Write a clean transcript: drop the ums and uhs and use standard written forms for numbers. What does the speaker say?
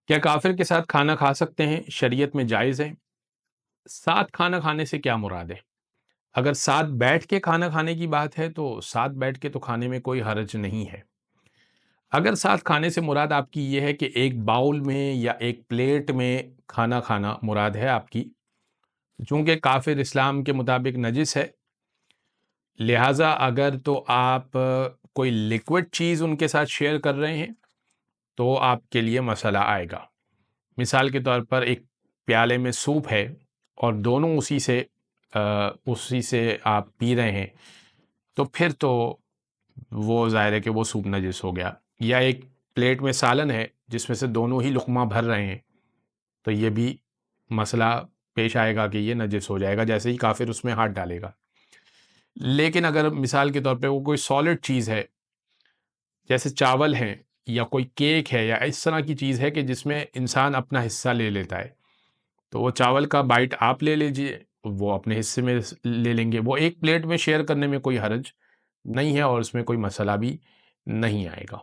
کیا کافر کے ساتھ کھانا کھا سکتے ہیں؟ شریعت میں جائز ہے؟ ساتھ کھانا کھانے سے کیا مراد ہے؟ اگر ساتھ بیٹھ کے کھانا کھانے کی بات ہے تو ساتھ بیٹھ کے تو کھانے میں کوئی حرج نہیں ہے۔ اگر ساتھ کھانے سے مراد آپ کی یہ ہے کہ ایک باؤل میں یا ایک پلیٹ میں کھانا کھانا مراد ہے آپ کی، چونکہ کافر اسلام کے مطابق نجس ہے، لہٰذا اگر تو آپ کوئی لیکوڈ چیز ان کے ساتھ شیئر کر رہے ہیں تو آپ کے لیے مسئلہ آئے گا۔ مثال کے طور پر ایک پیالے میں سوپ ہے اور دونوں اسی سے آپ پی رہے ہیں، تو پھر تو وہ ظاہر ہے کہ وہ سوپ نجس ہو گیا۔ یا ایک پلیٹ میں سالن ہے جس میں سے دونوں ہی لقمہ بھر رہے ہیں، تو یہ بھی مسئلہ پیش آئے گا کہ یہ نجس ہو جائے گا جیسے ہی کافر اس میں ہاتھ ڈالے گا۔ لیکن اگر مثال کے طور پہ وہ کوئی سالڈ چیز ہے جیسے چاول ہیں یا کوئی کیک ہے یا اس طرح کی چیز ہے کہ جس میں انسان اپنا حصہ لے لیتا ہے، تو وہ چاول کا بائٹ آپ لے لیجئے، وہ اپنے حصے میں لے لیں گے۔ وہ ایک پلیٹ میں شیئر کرنے میں کوئی حرج نہیں ہے اور اس میں کوئی مسئلہ بھی نہیں آئے گا۔